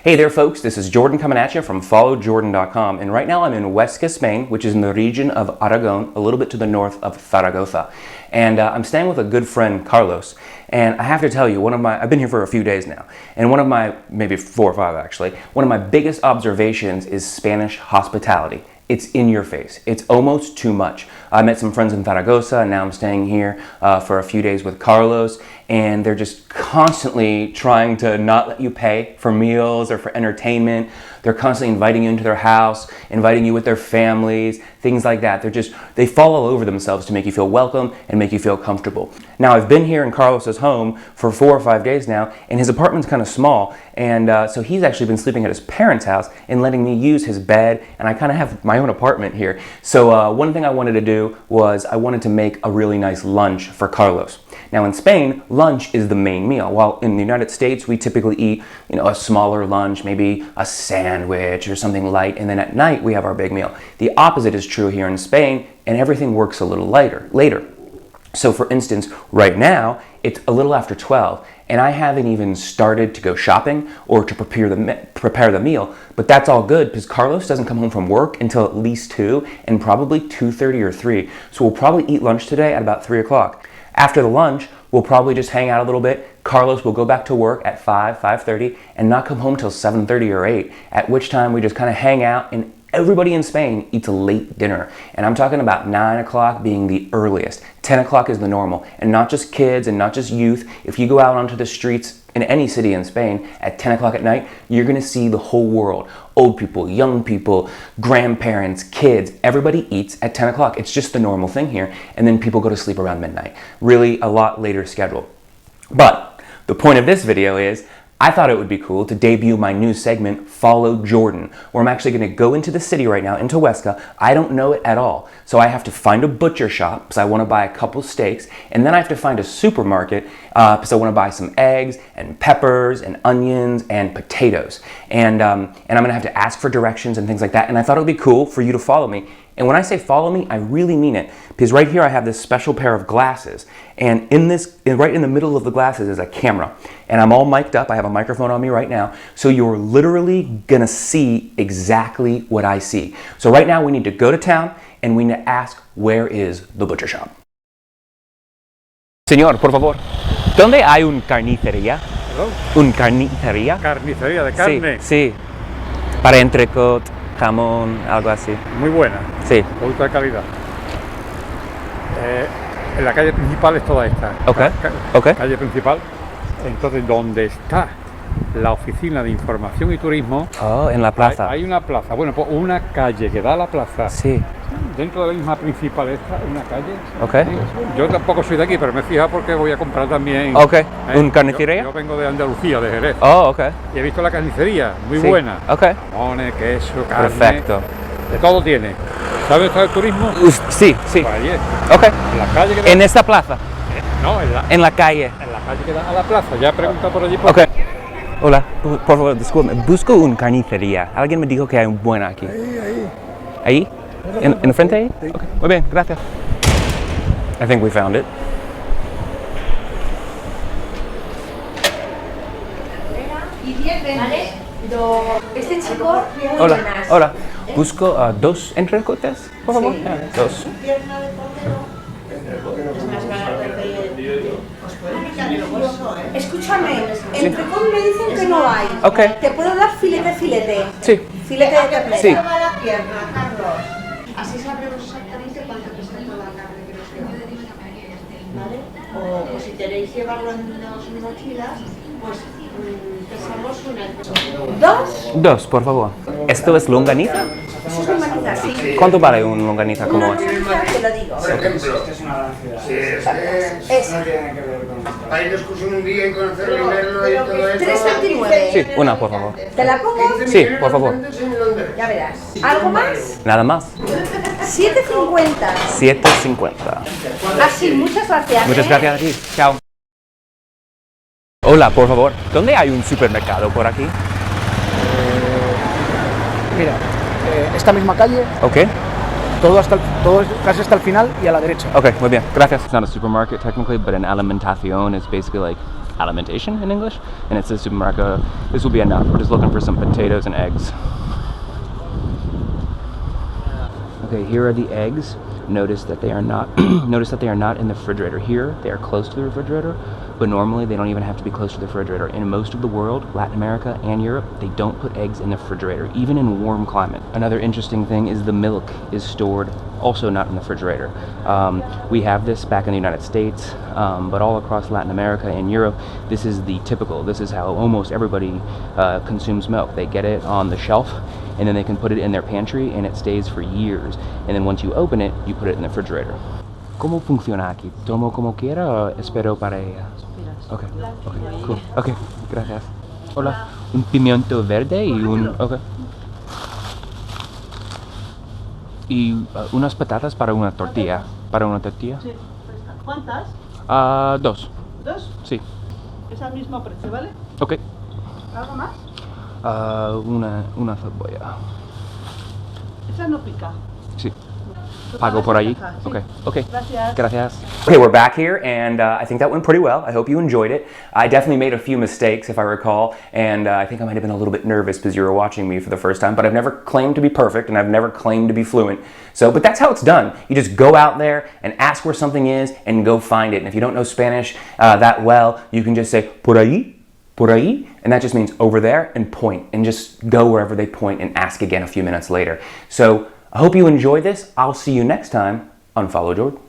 Hey there folks, this is Jordan coming at you from followjordan.com, and right now I'm in Huesca, Spain, which is in the region of Aragon, a little bit to the north of Zaragoza. And I'm staying with a good friend, Carlos, and I have to tell you, I've been here for a few days now, and maybe 4 or 5 actually, one of my biggest observations is Spanish hospitality. It's in your face. It's almost too much. I met some friends in Zaragoza, and now I'm staying here for a few days with Carlos, and they're just constantly trying to not let you pay for meals or for entertainment. They're constantly inviting you into their house, inviting you with their families, things like that. They fall all over themselves to make you feel welcome and make you feel comfortable. Now, I've been here in Carlos's home for 4 or 5 days now, and his apartment's kind of small, and so he's actually been sleeping at his parents' house and letting me use his bed, and I kind of have my own apartment here. So one thing I wanted to do was I wanted to make a really nice lunch for Carlos. Now in Spain, lunch is the main meal. While in the United States, we typically eat, a smaller lunch, maybe a sandwich or something light, and then at night we have our big meal. The opposite is true here in Spain, and everything works a little later. So for instance, right now, it's a little after 12, and I haven't even started to go shopping or to prepare the meal, but that's all good because Carlos doesn't come home from work until at least 2 and probably 2:30 or 3. So we'll probably eat lunch today at about 3 o'clock. After the lunch, we'll probably just hang out a little bit. Carlos will go back to work at 5:30, and not come home till 7:30 or 8, at which time we just kind of hang out, and everybody in Spain eats a late dinner. And I'm talking about 9 o'clock being the earliest. 10 o'clock is the normal. And not just kids and not just youth. If you go out onto the streets in any city in Spain at 10 o'clock at night, you're gonna see the whole world. Old people, young people, grandparents, kids, everybody eats at 10 o'clock. It's just the normal thing here. And then people go to sleep around midnight. Really a lot later schedule. But the point of this video is, I thought it would be cool to debut my new segment, Follow Jordan, where I'm actually going to go into the city right now, into Huesca. I don't know it at all, so I have to find a butcher shop because I want to buy a couple steaks, and then I have to find a supermarket because I want to buy some eggs and peppers and onions and potatoes. And I'm going to have to ask for directions and things like that, and I thought it would be cool for you to follow me. And when I say follow me, I really mean it, because right here I have this special pair of glasses, and right in the middle of the glasses is a camera, and I'm all mic'd up. I have a microphone on me right now, so you're literally gonna see exactly what I see. So right now we need to go to town, and we need to ask, where is the butcher shop? Señor, por favor, ¿dónde hay un carnicería? ¿Perdón? ¿Un carnicería? Carnicería de carne. Sí, sí. Para entrecot, jamón, algo así. Muy buena. Sí. Producto de calidad. En la calle principal es toda esta. Okay. Calle principal. Entonces, donde está la oficina de información y turismo. Oh, en la plaza. Hay una plaza. Bueno, pues una calle que da a la plaza. Sí. Dentro de la misma principal esta, una calle. Okay. Yo tampoco soy de aquí, pero me he fijado porque voy a comprar también. Okay. ¿Un carnicería? Yo vengo de Andalucía, de Jerez. Oh, okay. Y he visto la carnicería, muy Sí. buena. Okay. Jamones, queso, carne. Perfecto. De todo tiene. ¿Sabes dónde está el turismo? Sí, sí. Pues allí. Okay. En la calle que da... En esta plaza. No, En la calle. En la calle que da a la plaza. Ya he preguntado por allí. Okay. Hola, por favor, disculpe. Busco un carnicería. Alguien me dijo que hay un buen aquí. ¿Ahí? ¿En el frente ahí? Sí. Okay. Muy bien, gracias. I think we found it. Y 10 ¿vale? Este chico, muy Hola, buenas. hola. Busco 2 entrecotes, por favor. Sí. 2. Pierna de cordero. Es más barato que... Escúchame, entrecot me dicen que no hay. Ok. Te puedo dar filete. Sí. Filete de ternera. Sí. la pierna, Carlos. Así sabremos exactamente cuánto cuesta toda la carne que nos queda. ¿Vale? O pues, si queréis llevarlo en las mochilas, pues pesamos una. 2, por favor. ¿Esto es longaniza? Eso es longaniza, sí. ¿Cuánto vale un longaniza como Una es? longaniza, te lo digo. Por ejemplo, esta es una gran ciudad. Sí, Es No tiene que ver con esto. para ir de excursión un día y conocerlo y verlo y todo eso. 3,29. Sí, una, por favor. ¿Te la pongo? Sí, por favor. Ya verás. ¿Algo más? Nada más. 7,50. 7.50. Así, muchas gracias. Muchas gracias a ti. Chao. Hola, por favor. ¿Dónde hay un supermercado por aquí? Mira, esta misma calle, Ok. todo casi hasta el final y a la derecha. Okay, muy bien. Gracias. It's not a supermarket technically, but an alimentación is basically like alimentation in English, and it says supermarket. This will be enough. We're just looking for some potatoes and eggs. Okay, here are the eggs. Notice that they are not notice that they are not in the refrigerator. Here they are close to the refrigerator, but normally they don't even have to be close to the refrigerator. In most of the world, Latin America and Europe, they don't put eggs in the refrigerator, even in warm climate. Another interesting thing is the milk is stored also not in the refrigerator. We have this back in the United States, but all across Latin America and Europe, this is the typical. This is how almost everybody consumes milk. They get it on the shelf, and then they can put it in their pantry, and it stays for years. And then once you open it, you put it in the refrigerator. ¿Cómo funciona aquí? ¿Tomo como quiera o espero para ella? Okay, okay, cool. Okay, gracias. Hola. Un pimiento verde y un... Okay. Y unas patatas para una tortilla. ¿Para una tortilla? Sí. ¿Cuántas? Dos. ¿Dos? Sí. Es al mismo precio, ¿vale? Okay. ¿Algo más? Una cebolla. Esa no pica. Sí. Pago por allí? Sí. Okay, okay. Gracias. Gracias. Okay, we're back here, and I think that went pretty well. I hope you enjoyed it. I definitely made a few mistakes, if I recall, and I think I might have been a little bit nervous because you were watching me for the first time, but I've never claimed to be perfect, and I've never claimed to be fluent. So, but that's how it's done. You just go out there and ask where something is and go find it. And if you don't know Spanish that well, you can just say, por ahí, and that just means over there, and point, and just go wherever they point and ask again a few minutes later. So, I hope you enjoy this. I'll see you next time on Follow Jordan.